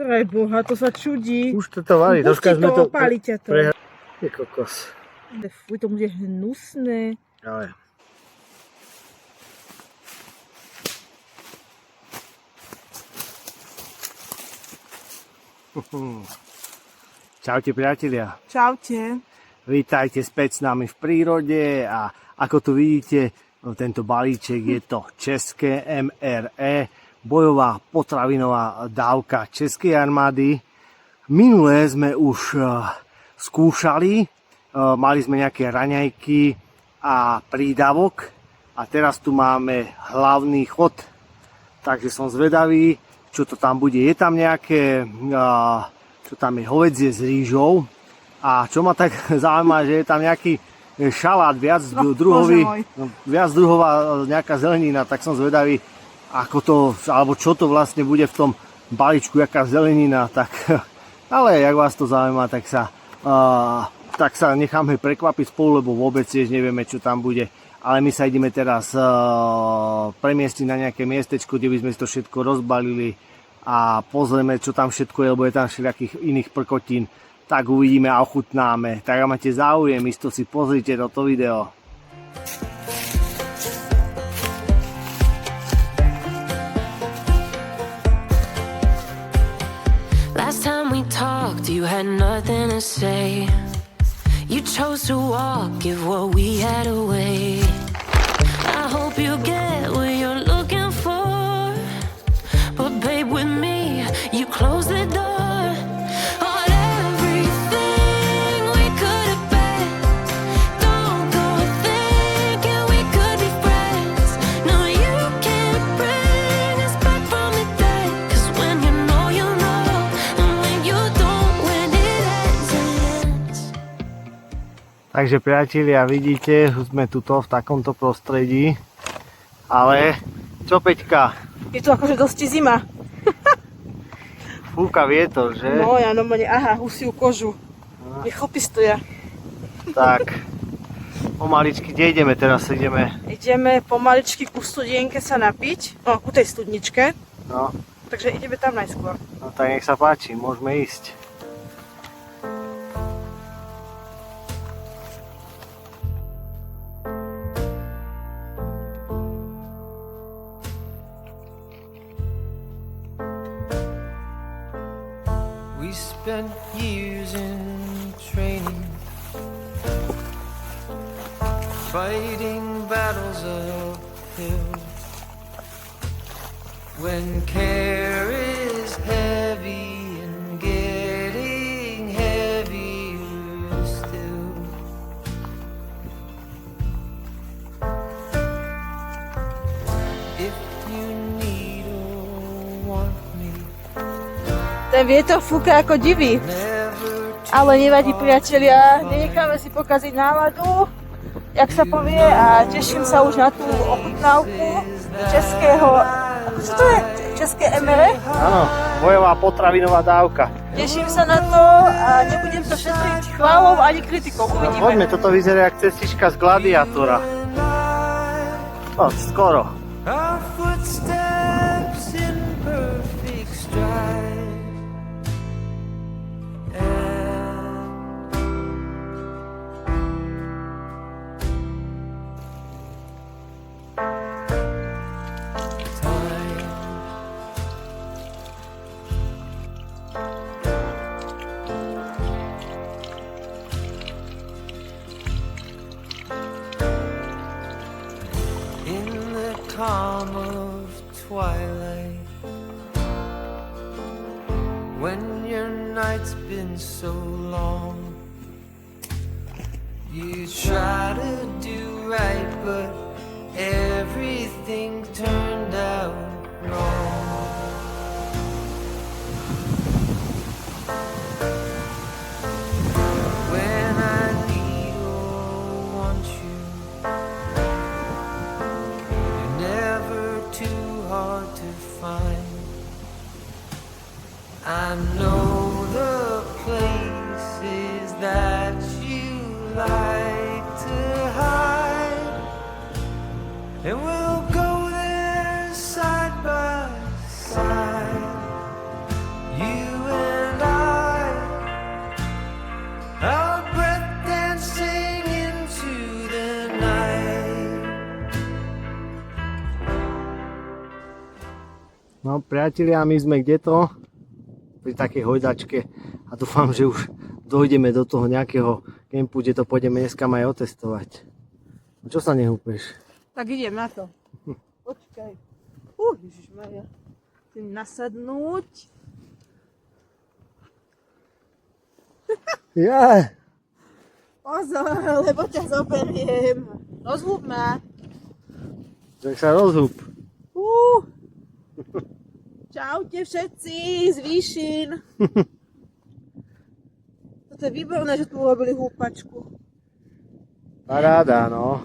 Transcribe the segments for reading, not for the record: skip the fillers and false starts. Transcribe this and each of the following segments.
Preboha, to sa čudí. Už to varí, troška sme to... Opáli ťa to. Je kokos. Fuj, to bude hnusné. Ale... Čaute priatelia. Čaute. Vítajte späť s nami v prírode a ako tu vidíte, tento balíček je to české MRE, bojová potravinová dávka Českej armády. Minulé sme už skúšali, mali sme nejaké raňajky a prídavok a teraz tu máme hlavný chod. Takže som zvedavý, čo to tam bude. Je tam nejaké, čo tam je, hovädzie s rýžou. A čo ma tak zaujíma, že je tam nejaký šalát, viac druhová nejaká zelenina, tak som zvedavý, ako to, alebo čo to vlastne bude v tom balíčku, jaká zelenina, tak, ale jak vás to zaujíma, tak sa necháme prekvapiť spolu, lebo vôbec tiež nevieme, čo tam bude. Ale my sa ideme teraz premiestiť na nejaké miestečko, kde by sme si to všetko rozbalili a pozrieme, čo tam všetko je, lebo je tam všelijakých iných prkotín. Tak uvidíme a ochutnáme. Tak ak máte záujem, isto si pozrite toto video. Last time we talked, you had nothing to say. You chose to walk, give what we had away. I hope you get what you're looking for, but babe, with me, you close the door on everything we could have been. Don't go thinking we could be friends. No, you can't bring us back from the dead, 'cause when you know, and when you don't, when it ends. Takže priatelia, vidíte, už sme tuto v takomto prostredí. Ale, čo Peťka? Je to akože dosť zima. Fúka vietor, že? No, ja normálne, aha, husiu kožu. Je chopistoja. Tak, pomaličky, kde ideme teraz? Ideme pomaličky ku studienke sa napiť, no, ku tej studničke. No. Takže ideme tam najskôr. No tak nech sa páči, môžeme ísť. We spent years in training, fighting battles uphill. When care is heavy and getting heavier still. If you need or want me, Ten vietor fúka ako divý. Ale nevadí, priatelia, nenecháme si pokaziť náladu, jak sa povie, a teším sa už na tú ochutnávku českého, ako čo to je? České MRE? Áno, bojová potravinová dávka. Teším sa na to a nebudem to šetriť chválou ani kritikou, No, uvidíme. poďme, toto vyzerá jak cestička z Gladiátora. No, skoro. our footsteps in perfect stride. In the calm of twilight, when your night's been so long, you try to do right, but everything turned out wrong. When I need or want you, you're never too hard to find. I know the places that you like to hide, and we'll go there side by side. You No priatelia, my sme kdeto? Pri takej hojdačke a dúfam, že už dojdeme do toho nejakého kempu, kde to pôjdeme dneska aj otestovať. Čo sa nehúpeš? Tak idem na to. Počkaj. Ježišmaria. Chcem nasadnúť. Ja. Pozor, lebo ťa zoberiem. Rozhúb ma. Tak sa rozhúb. Čaute všetci z výšin. Toto je výborné, že tu urobili húpačku. Paráda, no.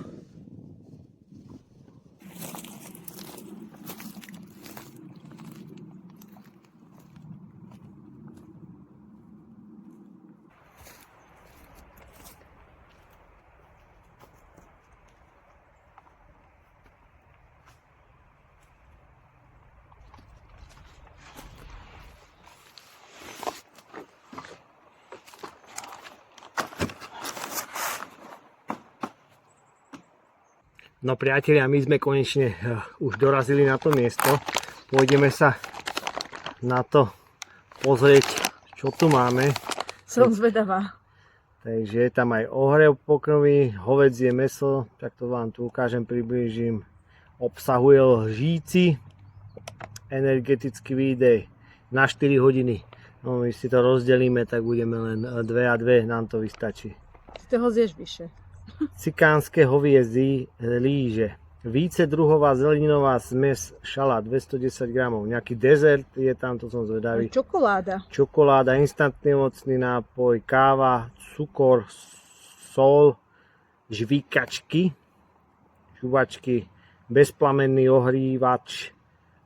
No priatelia, my sme konečne už dorazili na to miesto. Pôjdeme sa na to pozrieť, čo tu máme. Som zvedavá. Takže je tam aj ohrev pokrmy, hovädzie mäso, tak to vám tu ukážem, priblížim. Obsahuje lžíci, energetický výdej na 4 hodiny. No my si to rozdelíme, tak budeme len 2 a 2, nám to vystačí. Ty toho zješ vyše. Cikánske hoviezí líže, vícedruhová zeleninová smes šalát 210 gramov, nejaký dezert je tam, to som zvedavý. Čokoláda. Čokoláda, instantný ovocný nápoj, káva, cukor, sol, žvíkačky, žuvačky, bezplamenný ohrývač,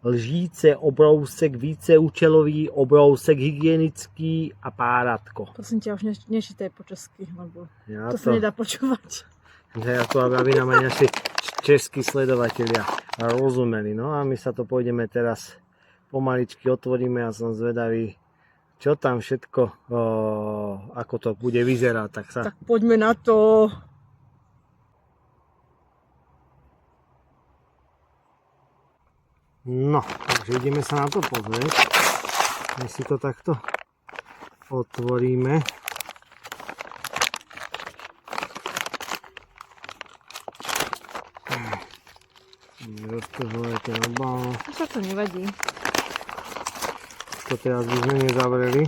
lžíce, obrousek, víceúčelový, obrousek hygienický a páratko. Prosím ťa, už nečítaj po česky, lebo Ja to sa nedá počúvať. Ja to, aby nám aj naši českí sledovatelia rozumeli. No a my sa to pôjdeme teraz pomaličky otvoríme a som zvedavý, čo tam všetko, ako to bude vyzerať. Tak poďme na to. No, takže ideme sa na to pozrieť. My si to takto otvoríme. Roztrhujete obal. Čo to nevadí. To teraz by sme nezavreli.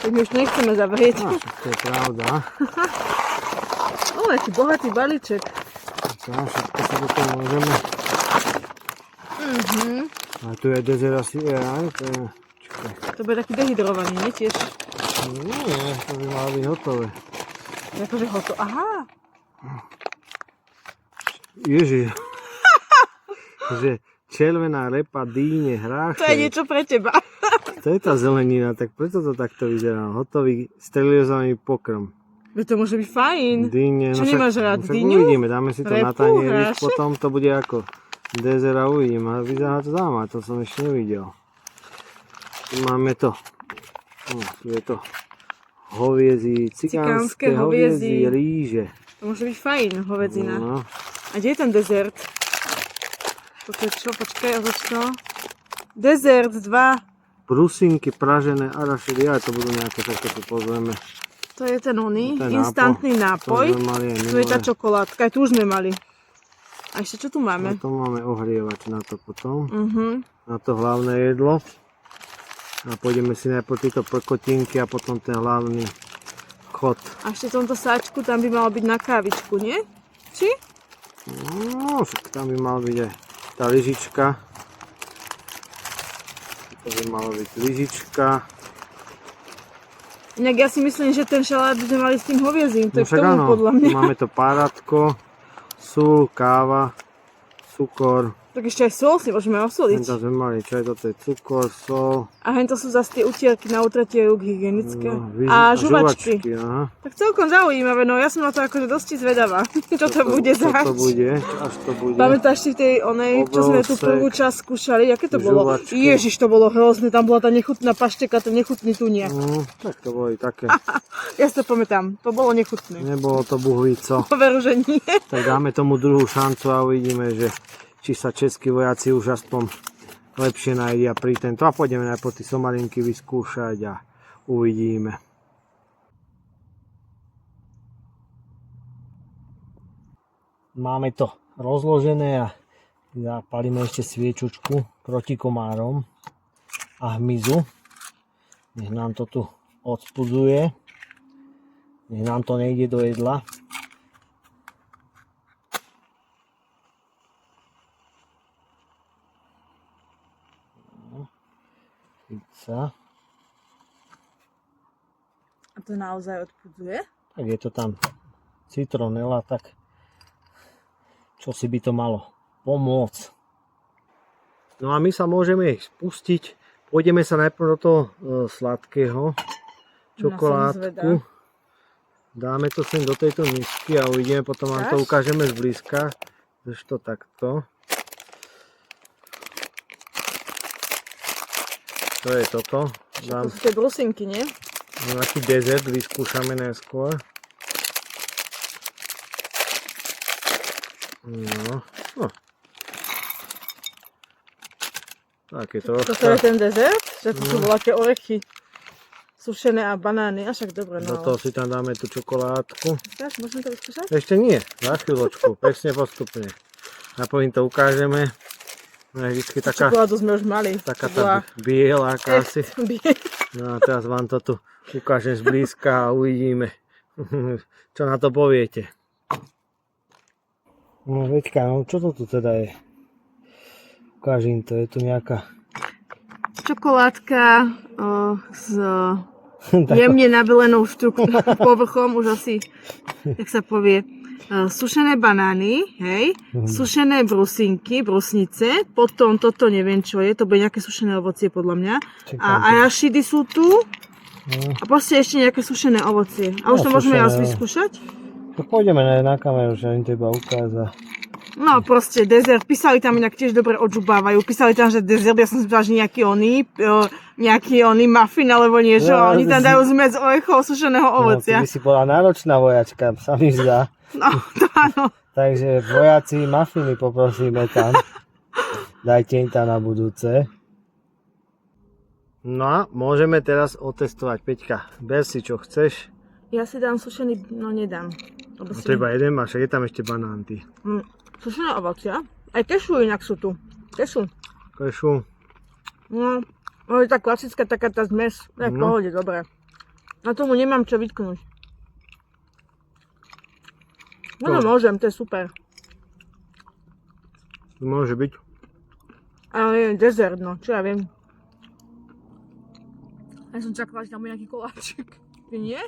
Tak my už nechceme zavrieť. No, to je pravda. Aký bohatý balíček. Všetko sa do toho môžeme. A tu je dezert asi aj. To bude taký dehydrovaný, nie tiež? Nie, to by malo byť hotové. Akože hotové. Aha. Ježiš. Že červená repa, dýne, hrách. To je niečo pre teba. To je tá zelenina, tak preto to takto vyzerá. Hotový sterilizovaný pokrm. To môže byť fajn. Dýne. Čo nemáš rád? Však Dýňu? uvidíme, dáme si to Repu, na tanieri, hrášek? potom to bude ako dezert a uvidím. A vyzerá to zaujímavé, to som ešte nevidel. Tu máme to. Tu je to hoviezí, cikánske hoviezí ríže. To môže byť fajn, hovedzina. No. A kde je ten dezert? Toto je čo? Počkaj, to. Dezert 2. Prusinky, pražené arašidy, aj to budú nejaké, tak to pozrieme. To je ten oný, To je instantný nápoj. To sme mali aj Tu je tá minulé. čokoládka, aj tu už sme mali. A ešte čo tu Na máme? to máme ohrievač na to potom. Mhm. Na to hlavné jedlo. A pôjdeme si najprv tieto prkotinky a potom ten hlavný chod. A ešte v tomto sáčku tam by malo byť na kávičku, nie? Či? No, však tam by mal byť aj tá lyžička. To by malo byť lyžička. Inak ja si myslím, že ten šalát by sme mali s tým hoviezím. To je k však tomu áno, podľa mňa. máme to páratko, sůl, káva, cukor. Tak ešte aj sol si môžeme osoliť. Hento sme mali, čo je toto? Je cukor, sol. A hento sú zase tie utierky na utratie rúk hygienické. No, a žuvačky. Aha. Tak celkom zaujímavé, no ja som na to akože dosti zvedavá. Čo to bude Čo zač? to bude? Až to bude? Pamätáš si v tej onej, čo sme tu Obrovsek. prvú časť skúšali? Aké to bolo? Žuvačky. Ježiš, to bolo hrozné, tam bola tá nechutná pašteka, ten nechutný tuniak. Tak to boli také. Ja si to pamätám, to bolo nechutné. Nebolo to buhvico. Veru, že nie. Tak dáme tomu druhú šancu a uvidíme, že či sa českí vojaci už aspoň lepšie nájdia pri tento. A pôjdeme najprv tie somarinky vyskúšať a uvidíme. Máme to rozložené a zapalíme ešte sviečučku proti komárom a hmyzu. Nech nám to tu odspudzuje. Nech nám to nejde do jedla. Pizza. A to naozaj odpudzuje? Tak je to tam citronela, tak čo si by to malo pomôcť. No a my sa môžeme ich spustiť. Pôjdeme sa najprv do toho sladkého, čokoládku. Dáme to sem do tejto misky a uvidíme, potom vám to ukážeme zblízka. Drž to takto. To je toto. To sú tie brusinky, nie? Nejaký dezert vyskúšame najskôr. No. Také troška. Toto je ten dezert? Že to sú voľaké orechy. Sušené a banány. A však dobre, no. Do toho si tam dáme tú čokoládku. Chceš, môžem to vyskúšať? Ešte nie, za chvíľočku, presne postupne. A potom to ukážeme. Vždycky taká, čokoládu sme už mali. taká tá biela asi. Biela. No a teraz vám to tu ukážem zblízka a uvidíme, čo na to poviete. No Veďka, no čo to tu teda je? Ukáž im to, je tu nejaká... Čokoládka s jemne nabelenou povrchom, už asi, jak sa povie, sušené banány, hej, sušené brusnice, potom toto neviem čo je, to bude nejaké sušené ovocie podľa mňa. A arašidy sú tu a proste ešte nejaké sušené ovocie. A už to môžeme raz vyskúšať? Tak pôjdeme na kameru, že im teba ukáza. No proste dezert, písali tam inak tiež dobre odžubávajú, písali tam, že dezert, ja som si povedala, že nejaký oný muffin alebo niečo, a oni tam dajú zmes orechov sušeného ovocia. No, ty by si bola náročná vojačka, sa mi zdá. No, to áno. Takže vojaci, muffiny poprosíme tam. Dajte im tam na budúce. No a môžeme teraz otestovať. Peťka, ber si čo chceš. Ja si dám sušený, no nedám. No to iba jeden máš, je tam ešte banánty. Sušené ovocia. Aj kešu inak sú tu. Kešu. No, je tá klasická taká tá zmes. Je v pohode, dobre. Na tomu nemám čo vytknúť. No môžem, to je super. Môže byť. Ale je dezert, no, čo ja viem. Ja som čakala, že tam bude nejaký koláčik. Ty nie?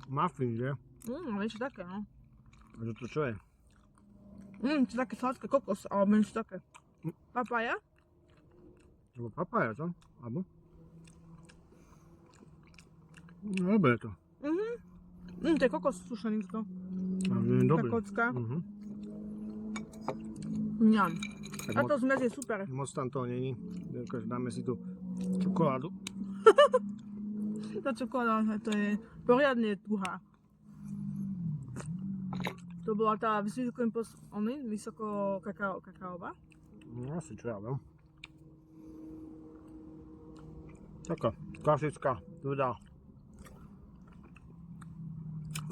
Muffin, že? Niečo také, no. A to čo je? To je také sladké kokos, alebo niečo také. Papaja? Alebo papaja, čo? Alebo? No, dobre to. To je kokos sušený to. Dobre. Tá kocka. Mňam. A to zmes je super. Moc tam toho není. Dáme si tu čokoládu. Tá čokoláda, to je poriadne tuhá. To bola tá vysoko kakaová. No asi čo ja viem. Taká klasická tvrdá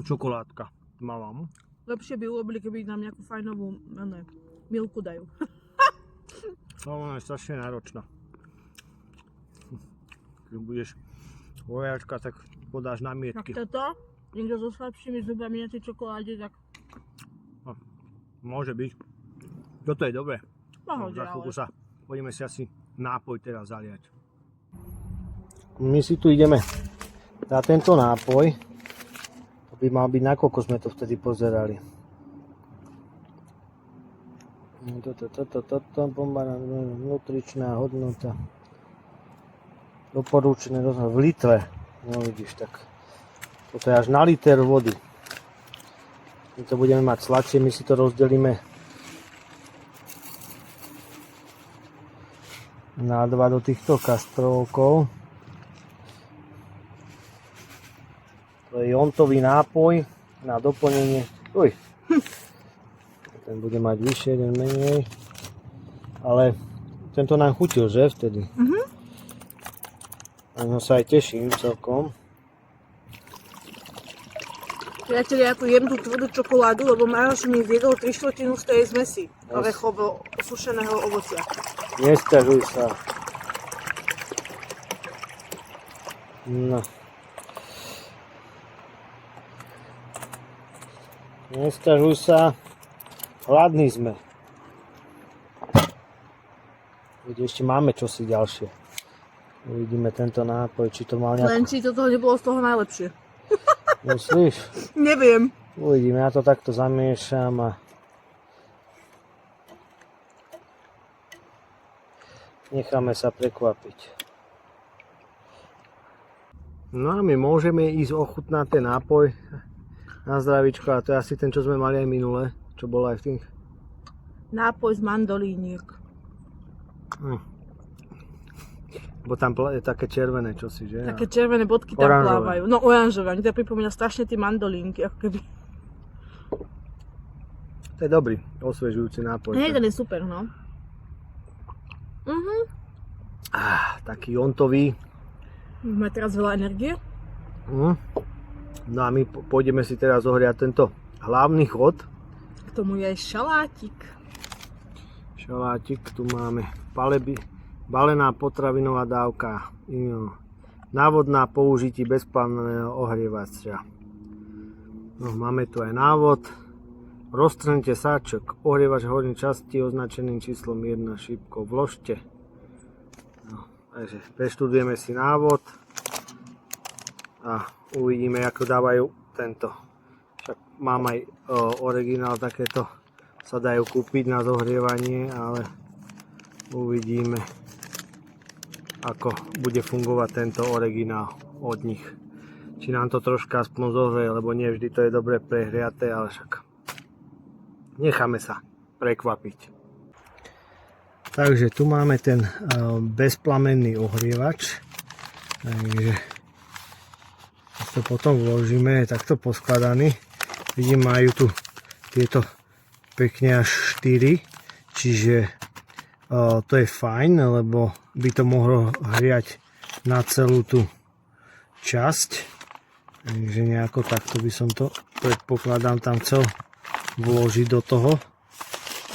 čokoládka tmavá. Lepšie by urobili, keby nám nejakú fajnovú milku dajú. No ona je strašne náročná. Keď budeš vojačka, tak podáš námietky. Tak toto, niekto so slabšími zubami na tej čokoláde, tak... No, môže byť. Toto je dobré. Pohode, Za chvíľku ale... sa pôjdeme si asi nápoj teraz zaliať. My si tu ideme na tento nápoj. To by mal byť, nakoľko sme to vtedy pozerali. Toto, bomba, nutričná hodnota. Doporučené v litve. No vidíš, tak toto je až na liter vody. My to budeme mať sladšie, my si to rozdelíme na 2 do týchto kastrovkov. To je jontový nápoj na doplnenie. Uj. Ten bude mať vyššie, jeden menej. Ale Tento nám chutil, že vtedy? A no sa aj teším celkom. Priatelia, ja tu jem tú tvrdú čokoládu, lebo Maroš mi zjedol 3/4 z tej zmesi orechovo sušeného ovocia. Nesťažuj sa. No. Nesťažuj sa. Hladní sme. Veď ešte máme čosi ďalšie. Uvidíme tento nápoj, či to mal Len nejako... či toto nebolo z toho najlepšie. Myslíš? Neviem. Uvidíme, ja to takto zamiešam a... necháme sa prekvapiť. No a my môžeme ísť ochutnať ten nápoj na zdravíčko a to je asi ten, čo sme mali aj minule, čo bolo aj v tých... Nápoj z mandolíniek. Bo tam je také červené čosi, že? Také červené bodky tam Oranžové. plávajú. No oranžové, mi to pripomína strašne tie mandolínky, ako keby. To je dobrý, osviežujúci nápoj. Hej, ten je super, no. Taký jontový. Máme teraz veľa energie. No a my pôjdeme si teraz zohriať tento hlavný chod. K tomu je aj šalátik. Šalátik, tu máme balená potravinová dávka, návod na použití bezplavného ohrievača. No, máme tu aj návod. Roztrhnite sáčok, ohrievač hornej časti označeným číslom 1 šípkou vložte. No, takže preštudujeme si návod a uvidíme, ako dávajú tento. Však mám aj originál, takéto sa dajú kúpiť na zohrievanie, ale uvidíme, ako bude fungovať tento originál od nich. Či nám to troška aspoň zohrie, lebo nie vždy to je dobre prehriaté, ale však necháme sa prekvapiť. Takže tu máme ten bezplamenný ohrievač. Takže to potom vložíme, je takto poskladaný. Vidím, majú tu tieto pekne až 4, čiže to je fajn, lebo by to mohlo hriať na celú tú časť. Takže nejako takto by som to, predpokladám, tam chcel vložiť do toho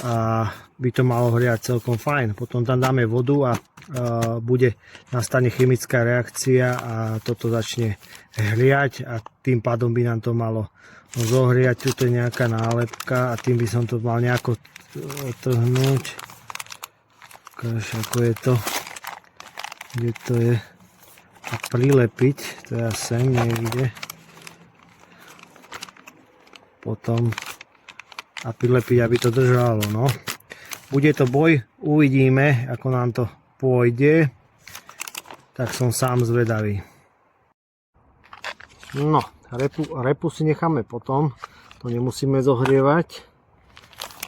a by to malo hriať celkom fajn. Potom tam dáme vodu a nastane chemická reakcia a toto začne hriať a tým pádom by nám to malo zohriať. Tu je nejaká nálepka a tým by som to mal nejako otrhnúť. Ukáž, ako je to, kde to je, a prilepiť, to je sem niekde, potom a prilepiť, aby to držalo, no. Bude to boj, uvidíme, ako nám to pôjde, tak som sám zvedavý. No, repu si necháme potom, to nemusíme zohrievať,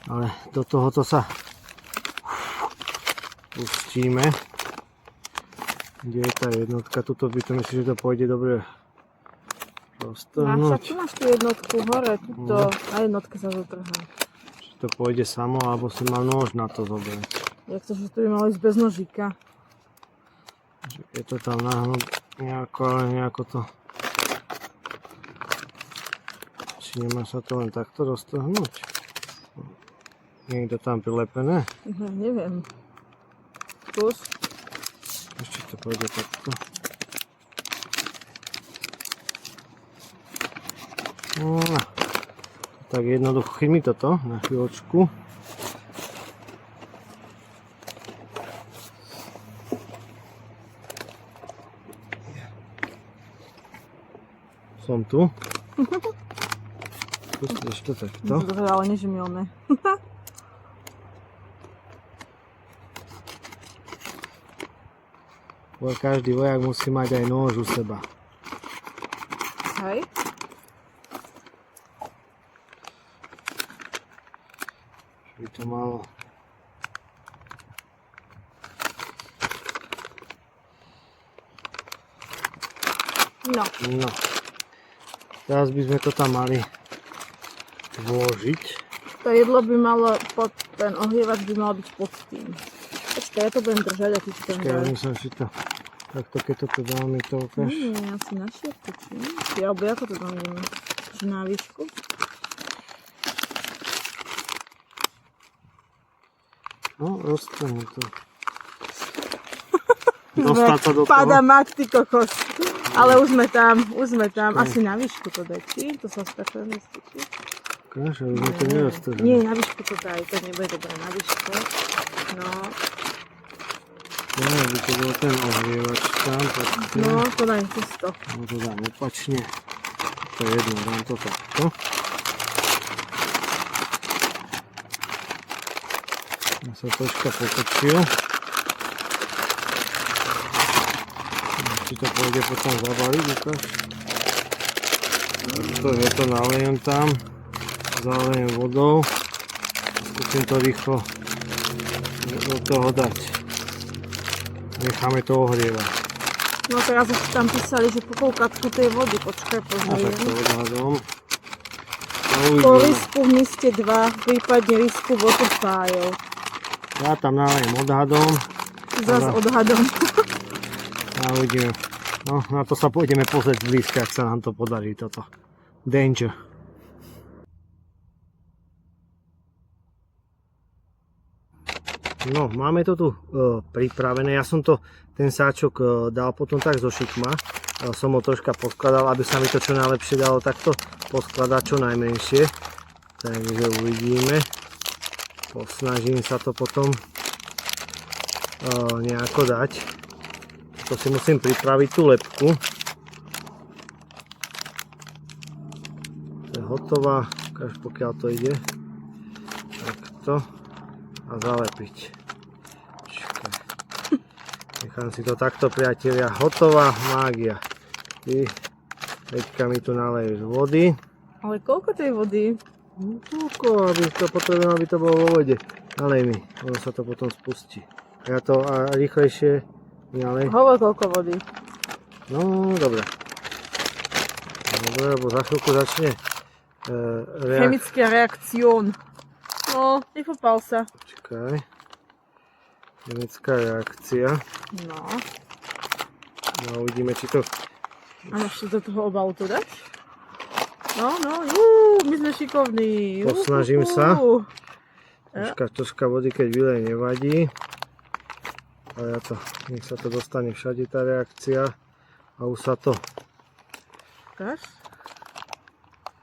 ale do tohoto sa pustíme. Kde je tá jednotka? Tuto by to myslím, že to pôjde dobre roztrhnúť. Tu máš tú jednotku hore, tuto na jednotke sa zotrhá. Či to pôjde samo, alebo si mal nôž na to zobrať. Jak to, že to by malo ísť bez nožíka. Je to tam nahnúť nejako, ale nejako to... Či nemá sa to len takto roztrhnúť? Niekto tam prilepené? Neviem. Plus. Ešte to pôjde takto. No, tak jednoducho chymi toto na chvíľočku. Som tu. Pustíš to takto. Dobre, ale nežemilné. Každý vojak musí mať aj nôž u seba. Hej. By to malo... No. No. Teraz by sme to tam mali vložiť. To jedlo by malo pod ten ohrievač by malo byť pod tým. Počkaj, Počkaj, ja to budem držať a ty si tam Ja daj. myslím, že to takto, keď toto dáme, to ukáž. Nie, asi na šierku, či nie? Alebo ako to tam ideme? Či na výšku? No, roztrhne to. Dostá to do toho. Pada mak, ty kokos. Ale už sme tam. Asi na výšku to daj, či? To sa takhle nestačí. Ukáž, ale sme to neroztrhli. Nie, na výšku to daj, to nebude dobré na výšku. No, Nie, by to bol ten ohrievač tam, tak no, to daj cesto. no to dám opačne. To je jedno, dám to takto. Ja sa troška potočil. Či to pôjde potom zabaliť, ukáž. Ja to nalejem tam, zalejem vodou. Skúsim to rýchlo do toho dať. Necháme to ohrievať. No teraz už tam písali, že po katku tej vody, počkaj, A tak to pozriem. odhadom. Po lístku v miste 2, prípadne lístku waterfile. Ja tam nalejem odhadom. Zas odhadom. A uvidíme. No, na to sa pôjdeme pozrieť blízka, ak sa nám to podarí toto. Danger. No, máme to tu pripravené. Ja som to, ten sáčok dal potom tak zo šikma. Som ho troška poskladal, aby sa mi to čo najlepšie dalo takto poskladať čo najmenšie. Takže uvidíme. Posnažím sa to potom nejako dať. To si musím pripraviť tú lepku. To je hotová, pokiaľ to ide. Takto. A zalepiť. Čakaj. Nechám si to takto, priatelia. Hotová mágia. Ty, Peťka mi tu naleješ vody. Ale koľko tej vody? No toľko, aby to potrebujem, aby to bolo vo vode. Nalej mi, ono sa to potom spustí. Ja to rýchlejšie nalej. Hovor koľko vody. No, dobre. Dobre, lebo za chvíľku začne Chemická reakcion. No, nepopal sa. Čakaj. Chemická reakcia. No. No, uvidíme, či to... A ešte do toho obalu to dať? No, my sme šikovní. Posnažím sa. Troška vody, keď vylej, nevadí. Ale ja to, nech sa to dostane všade tá reakcia. A už sa to... Ukáž?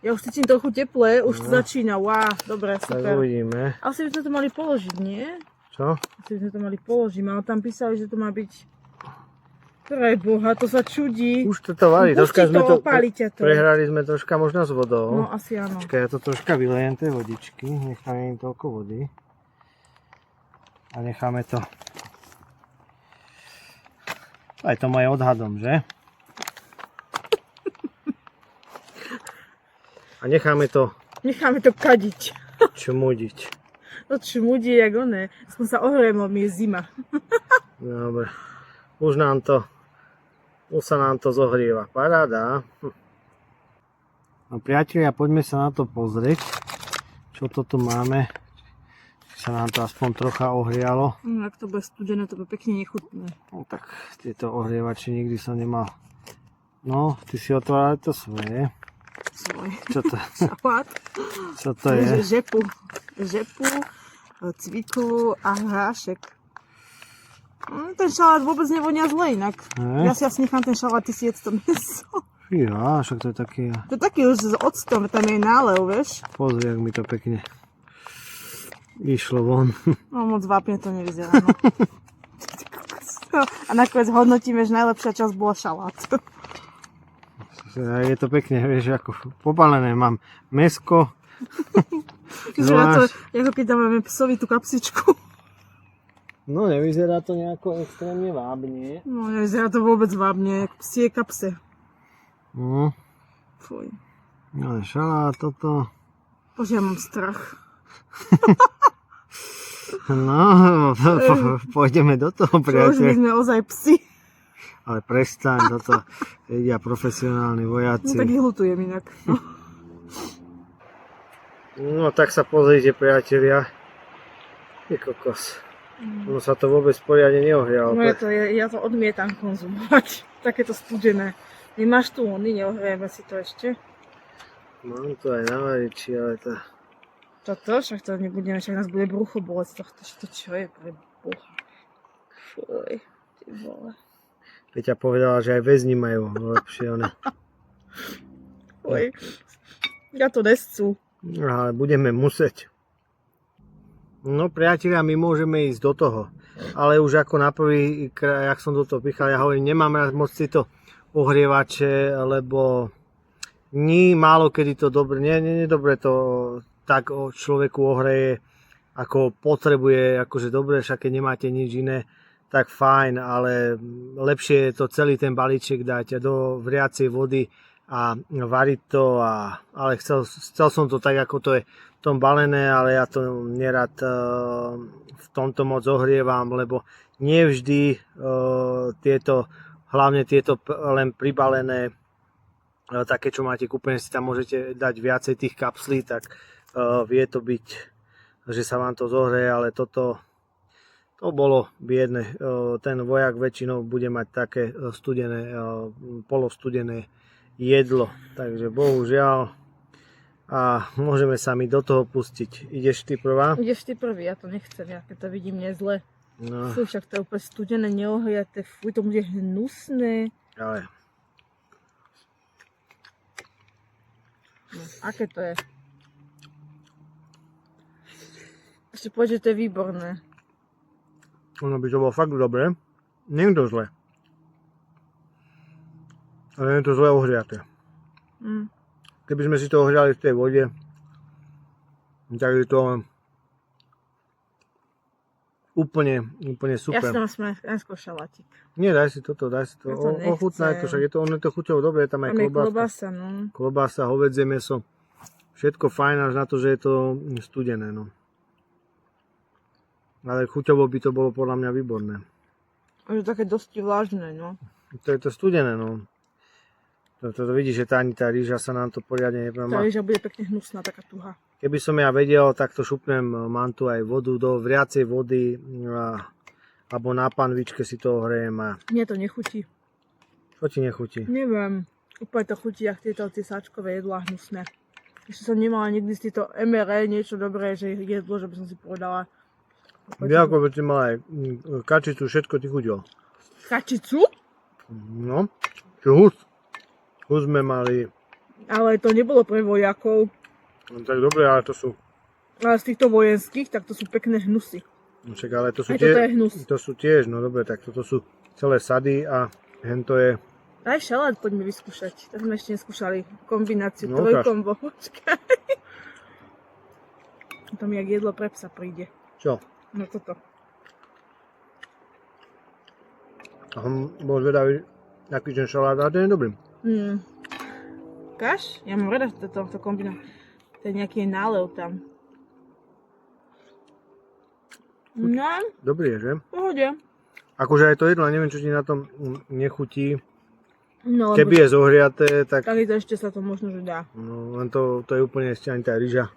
Ja už cítim trochu teplé, už to začína. Wow, dobre, Tak super. uvidíme. Asi by sme to mali položiť, nie? Čo? Asi by sme to mali položiť, ale tam písali, že to má byť... Preboha, to sa čudí. Už to varí. Troška Pusti sme to... opáli ťa to. Prehrali sme troška možno s vodou. No, asi áno. Počkaj, ja to troška vylejem tej vodičky. Necháme im toľko vody. A necháme to... Aj to moje odhadom, že? A necháme to Necháme to kadiť. čmudiť. To čmudí, jak oné. Som sa ohrejem, lebo mi je zima. Dobre. Už sa nám to zohrieva. Paráda. No priatelia, poďme sa na to pozrieť. Čo to tu máme. Či sa nám to aspoň trocha ohrialo. Ak to bude studené, to bude pekne nechutné. No tak tieto ohrievači nikdy som nemal. No, ty si otvárali to svoje. Svoj Čo to, šalát. čo to je? Žepu, cviklu a hrášek. Ten šalát vôbec nevonia zle inak. Ne? Ja si asi nechám ten šalát, ty si jedz to meso. Fíha, však to je taký... To je taký už s octom, tam je nálev, vieš. Pozri, jak mi to pekne išlo von. No moc vápne to nevyzerá, no. A nakoniec hodnotíme, že najlepšia časť bola šalát. Je to pekne, vieš, ako popálené mám mäsko. Vyzerá to, ako keď dávame psovi tú kapsičku. No, nevyzerá to nejako extrémne vábne. No, nevyzerá to vôbec vábne, jak psie kapse. No, Fuj. ale šalát, toto. Bože, ja mám strach. No, pôjdeme do toho, Čo už my priateľ. sme ozaj psi. Ale prestaň, toto jedia profesionálni No vojaci. tak ich ľutujem inak. No. No, tak sa pozrite, priatelia. Je kokos. Ono sa to vôbec poriadne neohrialo. No ja to odmietam konzumovať. Takéto studené. Nemáš tu ony, neohrieme si to ešte? Mám to aj na variči, ale to... Toto, však to nebudeme, však nás bude brucho bolieť z tohto, to čo je pre Boha. Fuj, ty vole. Peťa povedala, že aj väzni majú lepšie one. Fuj, ja to nescú. Ale budeme musieť. No priatelia, my môžeme ísť do toho. Ale už ako na prvý krát, jak som do toho pichal, ja hovorím, nemám rád moc tieto ohrievače, lebo málo kedy to dobre, nie dobre to tak človeku ohreje, ako potrebuje, akože dobre, však keď nemáte nič iné, tak fajn, ale lepšie je to celý ten balíček dať do vriacej vody a variť to, ale chcel som to tak, ako to je v tom balené, ale ja to nerad v tomto moc ohrievam, lebo nevždy hlavne tieto len pribalené, také, čo máte kúpené, si tam môžete dať viacej tých kapslí, tak vie to byť, že sa vám to zohreje, ale to bolo biedne. Ten vojak väčšinou bude mať také studené, polostudené jedlo, takže bohužiaľ. A môžeme sa mi do toho pustiť. Ideš ty prvá? Ideš ty prvý, ja to nechcem, ja keď to vidím nezle. No. Fuj, však to je úplne studené, neohriaté, fuj, to bude hnusné. Ale No, aké to je? Ešte povedz, že to je výborné. ono by to bolo fakt dobre. Nie je to zle. Ale je to zle ohriaté. Keby sme si to ohriali v tej vode, tak je to úplne super. Ja si tam sme najskôr šalatík. Nie, daj si to. Ja to Ochutnaj to, nechcem. však je to, ono je to chuťovo dobre, je tam aj Tam je klobáska. klobása, no. Klobása, hovädzie mäso. Všetko fajn až na to, že je to studené, no. Ale chuťovo by to bolo podľa mňa výborné. A je také dosť vlážne, no. To je to studené, no. To vidíš, že ani tá rýža sa nám to poriadne Tá nepamá. rýža bude pekne hnusná, taká tuhá. Keby som ja vedel, tak to šupnem, mám tu aj vodu do vriacej vody alebo na panvičke si to ohrejem a Mne to nechutí. čo ti nechutí? Neviem. Úplne to chutí, jak tieto sáčkové jedlá hnusné. Ešte som nemala nikdy z týchto MRE niečo dobré, že jedlo, že by som si povedala. Ako by si mala aj kačicu, všetko ti chutilo. Kačicu? No, čo hus. Hus sme mali, Ale to nebolo pre vojakov. no, tak dobre, ale to sú, Ale z týchto vojenských, tak to sú pekné hnusy. no, však, ale to sú Aj toto je hnus. to sú tiež, no dobre, tak toto sú celé sady a hento je, Aj šalát poďme vyskúšať. To sme ešte neskúšali kombináciu No, trojkombo. Počkaj. To mi jak jedlo pre psa príde. čo? No toto. A bol zvedavý, aký ten šalát, a ten je dobrý. Kaš? Ja mám rada toto kombináciu. To je nejaký nálev tam. No, Dobrý je, že? v pohode. Akože aj to jedlo, neviem, čo ti na tom nechutí. No, lebo Keby je zohriaté, tak tady to ešte sa to možno, že dá. no, len to je úplne ešte ani tá ryža.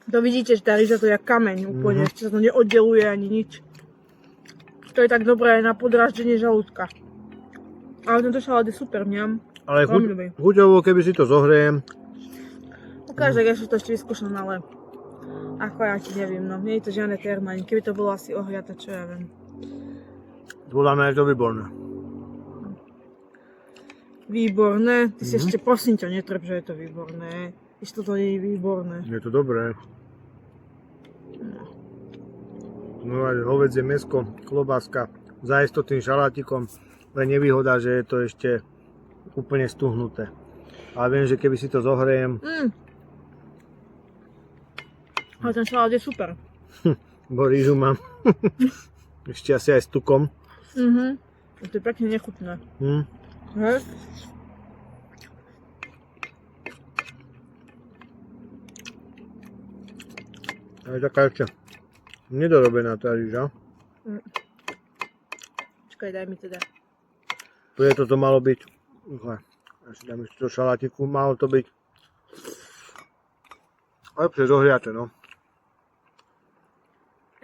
To vidíte, že tá ryža to je jak kameň úplne. Ešte sa to neoddeluje ani nič. To je tak dobré aj na podráždenie žalúdka. Ale tento šalát je super, mňam. Ale Veľmi dobrý. chuťovo, keby si to zohriem, Ukáž, tak ja si to ešte vyskúšam, ale ako ja ti neviem, no. Nie je to žiadne termín. Keby to bolo asi ohriaté, čo ja viem. podľa mňa je to výborné. Výborné. Ty si ešte prosím ťa netreb, že je to výborné. Ešte toto nie je výborné. Je to dobré. No aj hovädzie mäsko, klobáska, zájsť to tým šalátikom, len nevýhoda, že je to ešte úplne stuhnuté. Ale viem, že keby si to zohrejem, Ale ten šalát je super. bo rýžu mám, ešte asi aj s tukom. To je pekne nechutné. Hej? Je taká ešte nedorobená tá rýža. Počkaj, daj mi teda. Preto to malo byť, asi dám ešte do šalátiku, malo to byť lepšie zohriate, no.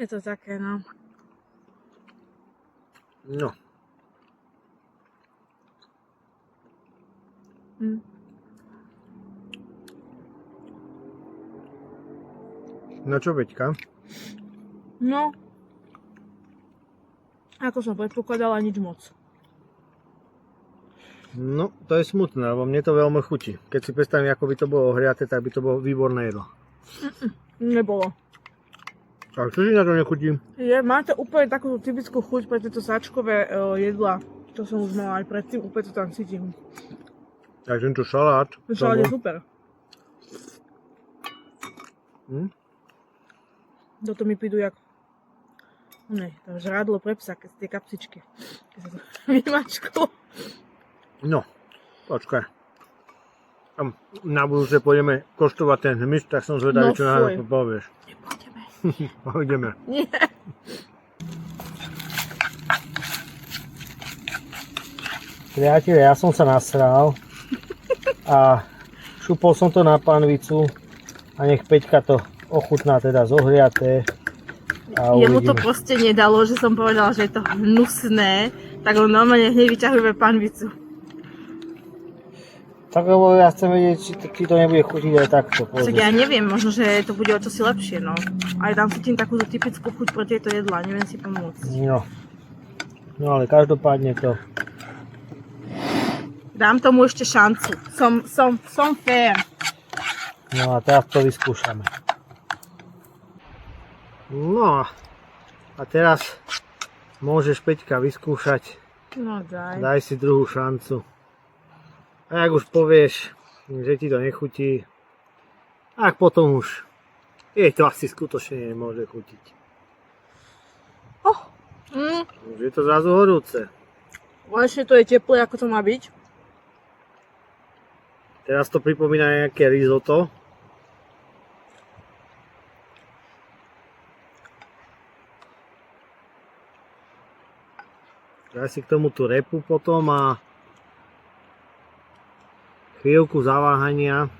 Je to také, no. No. No čo, Peťka? No. Ako som predpokladala, nič moc. No, to je smutné, lebo mne to veľmi chutí. Keď si predstavím, ako by to bolo ohriaté, tak by to bolo výborné jedlo. Nebolo. A čo si na to nechutí? Má to úplne takú typickú chuť pre tieto sáčkové jedlá. To som už mala aj predtým, úplne to tam cítim. Tak tento šalát. Šalát je super. Toto mi prídu jak... tam žrádlo pre psa, keď tie kapsičky. Keď sa to vymačklo. No, počkaj. Tam na budúce pôjdeme koštovať ten hmyz, tak som zvedavý, čo na to povieš. Nepôjdeme. Pôjdeme. Nie. Priatelia, ja som sa nasral a šupol som to na panvicu a nech Peťka to ochutná teda zohriaté. A Jemu to uvidíme. proste nedalo, že som povedala, že je to hnusné, tak on normálne hneď vyťahuje panvicu. Tak lebo ja chcem vedieť, či to nebude chutiť aj takto. Však ja neviem, možno, že to bude o čosi lepšie, no. Aj tam cítim takúto typickú chuť pre tieto jedlá, neviem si pomôcť. No ale každopádne to... Dám tomu ešte šancu. Som fair. No a teraz to vyskúšame. No a teraz môžeš, Peťka, vyskúšať. No daj. Daj si druhú šancu. A ak už povieš, že ti to nechutí, tak potom už jej to asi skutočne nemôže chutiť. Už je to zrazu horúce. Vlastne to je teplé, ako to má byť. Teraz to pripomína nejaké risotto. Daj si k tomu tú repu potom a chvíľku zaváhania.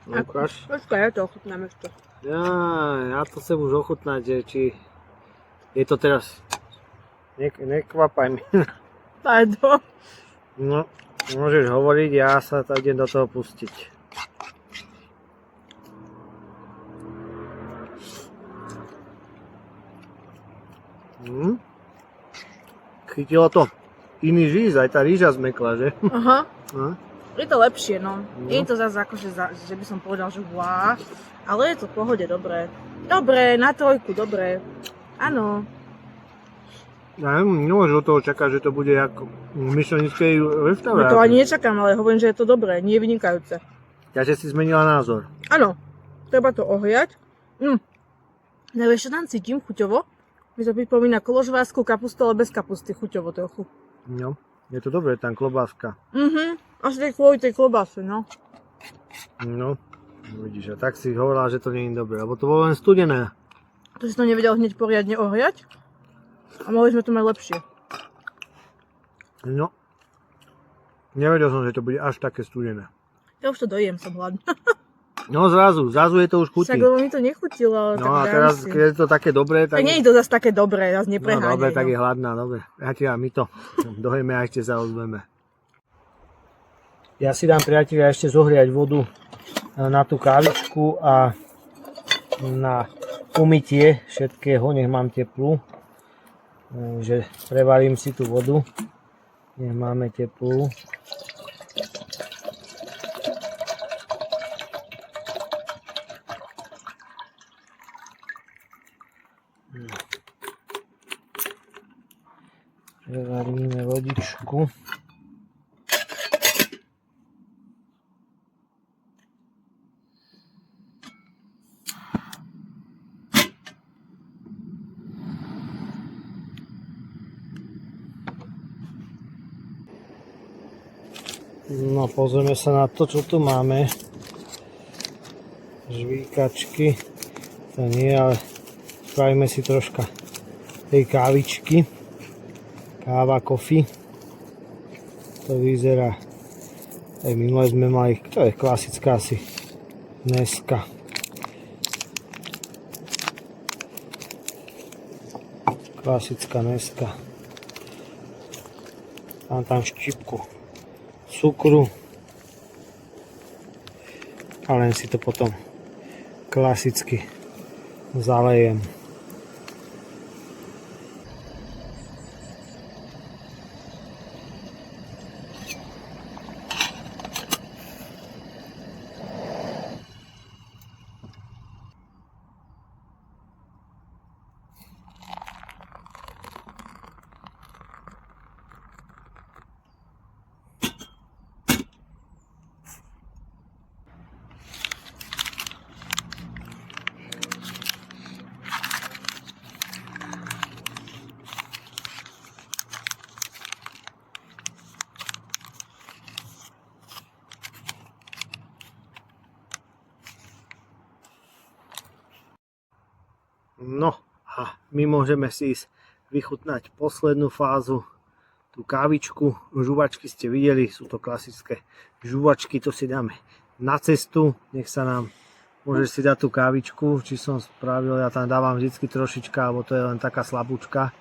Ukáž. Počkaj, ja to ochutnám ešte. Ja to chcem už ochutnať, že či je to teraz... Nekvapaj mi. Pardon. No, môžeš hovoriť, ja sa idem do toho pustiť. Chytilo to iný žíz, aj tá rýža zmekla, že? Aha. No. Je to lepšie, no. Nie je to zase akože, že by som povedal, že wow, ale je to v pohode dobré. Dobre, na trojku, dobré. Áno. Ja nemôžem od toho čakať, že to bude ako v myšlenickej No reštaurácii. to ani nečakám, ale hovorím, že je to dobré, nie je vynikajúce. Takže si zmenila názor. Áno, treba to ohriať. Nevieš, čo tam cítim chuťovo? Mi to pripomína koložvárskú kapustu, ale bez kapusty, chuťovo trochu. No, je to dobré, tam klobáska. Až tej kvôli tej klobáse, no. No, vidíš, a tak si hovorila, že to nie je dobré, lebo to bolo len studené. To si to nevedel hneď poriadne ohriať? A mohli sme to mať lepšie. No, nevedel som, že to bude až také studené. Ja už to dojem, som hladná. No zrazu je to už chutí. Však lebo mi to nechutilo. No a teraz, keď je to také dobré, tak... Tak nie je to zase také dobré, zase No nepreháňaj. dobre, tak je hladná, dobre. Ja my to dojeme a ešte sa ozveme. Ja si dám, priatelia, ešte zohriať vodu na tú kávičku a na umytie všetkého, nech mám teplú. Takže prevarím si tú vodu, nech máme teplú. Prevaríme vodičku. No, pozrieme sa na to, čo tu máme. Žvíkačky. To nie, ale spravíme si troška tej kávičky. Káva, kofi. To vyzerá Tak minule sme mali, to je klasická asi dneska. Klasická dneska. Mám tam štipku cukru. A len si to potom klasicky zalejem. No a my môžeme si ísť vychutnať poslednú fázu, tú kávičku. Žuvačky ste videli, sú to klasické žuvačky, to si dáme na cestu. Nech sa nám, môžeš si dať tú kávičku, či som spravil, ja tam dávam vždycky trošička, alebo to je len taká slabúčka.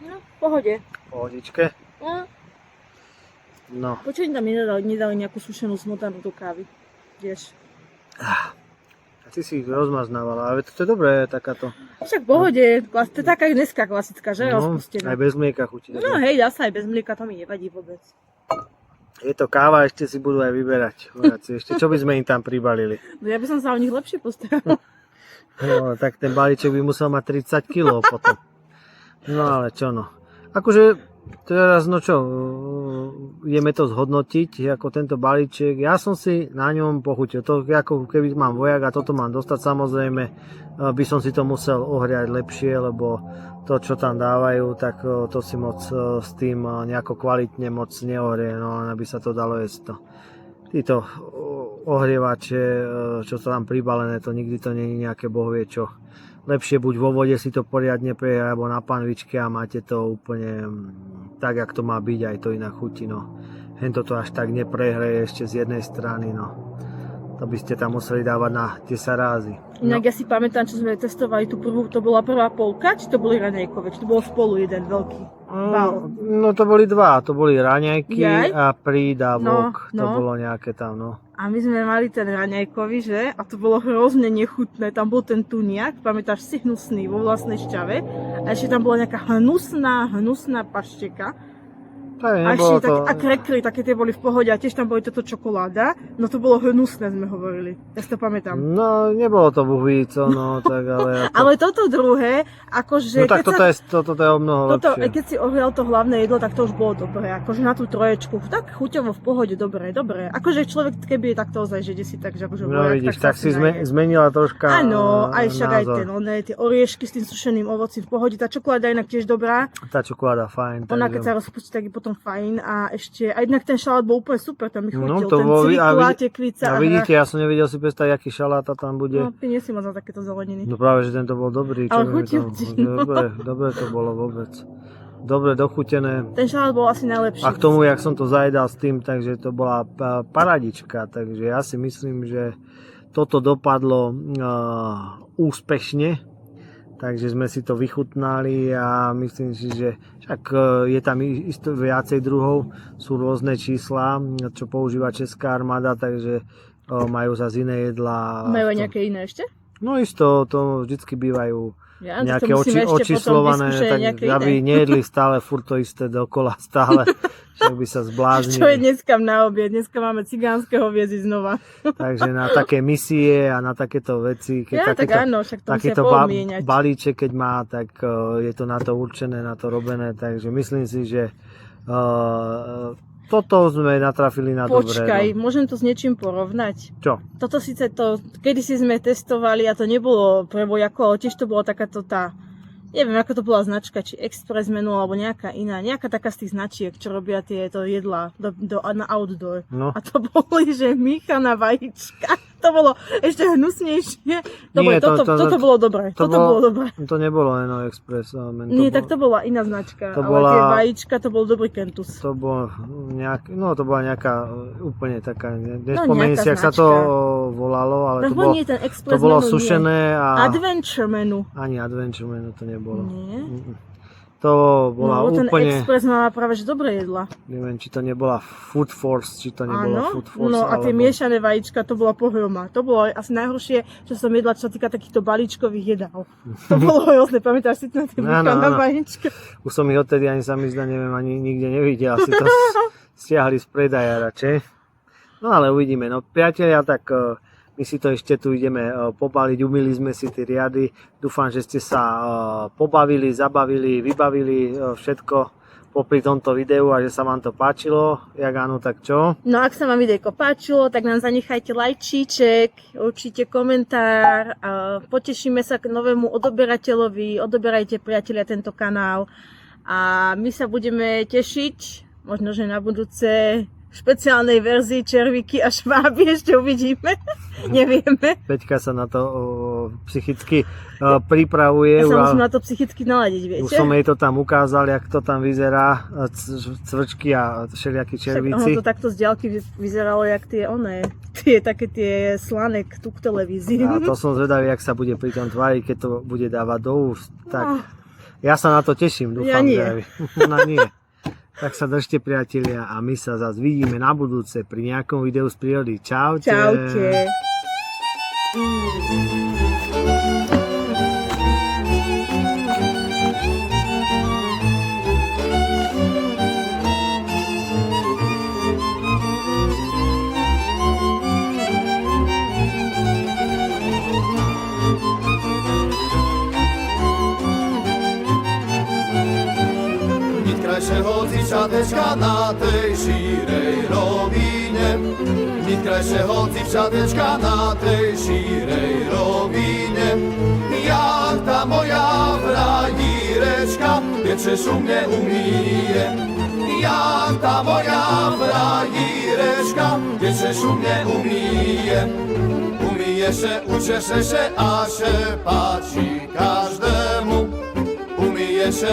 No, v pohode. Pohodičke. No. No. Počuť, tam nedali nejakú sušenú smotanú do kávy. Vieš. A ty si ich rozmaznávala, ale to je dobré, takáto. Však v pohode, to je taká dneska klasická, že? No, Rozpustená. aj bez mlieka chutí. No hej, dá sa aj bez mlieka, to mi nevadí vôbec. Je to káva, ešte si budú aj vyberať. Vojaci. Ešte čo by sme im tam pribalili? No ja by som sa o nich lepšie postarala. No, tak ten balíček by musel mať 30 kg potom. No ale čo no. Akože teraz no čo, ideme to zhodnotiť, ako tento balíček. Ja som si na ňom pochutil. To ako keby mám vojak a toto mám dostať, samozrejme by som si to musel ohriať lepšie, lebo to, čo tam dávajú, tak to si moc s tým nejako kvalitne moc neohrie, no aby sa to dalo jesť to. Títo ohrievače, čo sú tam pribalené, to nikdy to nie je nejaké bohvie čo. Lepšie buď vo vode si to poriadne preje, alebo na panvičke a máte to úplne tak, jak to má byť, aj to inak chutí, no. Hento to až tak neprehreje ešte z jednej strany, no. To by ste tam museli dávať na 10 rázy. Inak ja si pamätám, čo sme testovali tú prvú, to bola prvá polka, či to boli raňajkové, či to bolo spolu jeden veľký bal. No to boli dva, to boli raňajky Jaj? a prídavok, to No. bolo nejaké tam, no. A my sme mali ten raňajkový, že? A to bolo hrozne nechutné. Tam bol ten tuniak, pamätáš si, hnusný, vo vlastnej šťave. A ešte tam bola nejaká hnusná pašteka. Tak, A nebolo ešte a krekry, také tie boli v pohode. A tiež tam boli toto čokoláda. No to bolo hnusné, sme hovorili. Ja si to pamätám. No, nebolo to buhvíco, no, tak ale... Ale toto druhé, akože... No tak toto je o mnoho lepšie. Keď si ohrial to hlavné jedlo, tak to už bolo dobré. Akože na tú troječku, tak chuťovo v pohode, dobre. Akože človek, keby je takto ozaj, že si tak, že akože No vojak, vidíš, sa tak si asi naje. zmenila troška Áno, aj však aj názor. tie oriešky s tým sušeným ovocím v pohode. Tá čokoláda je inak tiež dobrá. Tá čokoláda fajn. Ona takže- keď sa rozpustí, tak je potom fajn. A ešte, a jednak ten šalát bol úplne super, tam mi chutil. No, to ten bol, cvikula, tekvica a vidíte, ja som nevedel si predstaviť, aký šaláta tam No, bude. ty nie si moc na takéto zeleniny. No práve, že tento bol dobrý. Ale čo mi chutil to- ti, no. Dobre to bolo vôbec. Dobre dochutené. Ten šalát bol asi najlepší. A k tomu, jak som to zajedal s tým, takže to bola paradička. Takže ja si myslím, že toto dopadlo úspešne. Takže sme si to vychutnali a myslím si, že však je tam isto viacej druhov, sú rôzne čísla, čo používa česká armáda, takže majú zase iné jedlá. Majú aj nejaké iné ešte? No isto, to vždycky bývajú Ja, to nejaké musíme ešte potom očíslované, vyskúšať tak nejaké aby iné. nejedli stále furt to isté dokola stále, však by sa Čo je zbláznili. dneska na obed? Dneska máme cigánske hoviedy znova. Takže na také misie a na takéto veci, keď Ja, tak takéto, áno, však to musia takýto pomieňať. balíček, keď má, tak je to na to určené, na to robené, takže myslím si, že toto sme natrafili na Počkaj, dobré. No. môžem to s niečím porovnať? Čo? Toto síce to, kedysi sme testovali a to nebolo pre vojakov, ale tiež to bola takáto tá, neviem ako to bola značka, či Express menu alebo nejaká iná, nejaká taká z tých značiek, čo robia tieto jedlá na outdoor. No. A to boli, že míchaná vajíčka. To bolo ešte hnusnejšie. Toto bolo dobré. Toto bolo dobré. To nebolo Eno Express. Nie, tak to bola iná značka. To ale bola, tie vajíčka, to bol dobrý Kentus. To bola nejaká úplne taká, nespomeniem si, jak sa to volalo, ale to bolo sušené a... Adventure menu. Ani Adventure menu to nebolo. Nie? To bola ten úplne... Express má práve že dobré jedla. Neviem, či to nebola Food Force, či to nebola Food Force. No a tie miešané vajíčka, to bola pohroma. To bolo asi najhoršie, čo som jedla, čo sa týka takýchto balíčkových jedál. To bolo hrozné, pamätáš si na tie miešané vajíčka? Už som ich odtedy ani sa mi zdá, neviem, ani nikde nevidel. Asi to stiahli z predaja radšej. No ale uvidíme. No priatelia, tak... My si to ešte tu ideme pobaliť, umýli sme si tie riady. Dúfam, že ste sa pobavili, zabavili, vybavili všetko popri tomto videu a že sa vám to páčilo. Jak áno, tak čo? No ak sa vám videjko páčilo, tak nám zanechajte lajčíček, určite komentár. Potešíme sa k novému odoberateľovi, odoberajte priatelia tento kanál. A my sa budeme tešiť, možno že na budúce špeciálnej verzii červíky a šváby, ešte uvidíme, nevieme. Peťka sa na to psychicky pripravuje. Ja sa musím na to psychicky naladiť, viete? Už som jej to tam ukázal, jak to tam vyzerá, cvrčky a všelijakí červíci. Ono to takto z diaľky vyzeralo, jak také tie slané tu k televízii. A to som zvedavý, jak sa bude pri tom tváriť, keď to bude dávať do úst. Tak, ja sa na to teším, dúfam, ja nie. Že ona nie. Tak sa držte, priatelia, a my sa zase vidíme na budúce pri nejakom videu z prírody. Čaute. Čaute. Krajšieho dziewczateczka na tej szirej rowinie. Mit krajšieho dziewczateczka na tej szirej rowinie. Jak ta moja frajireczka wietrze szumnie umije. Jak ta moja frajireczka wietrze szumnie umije. Umije się, ucieszę się, a się patrzy każdemu. Umije się,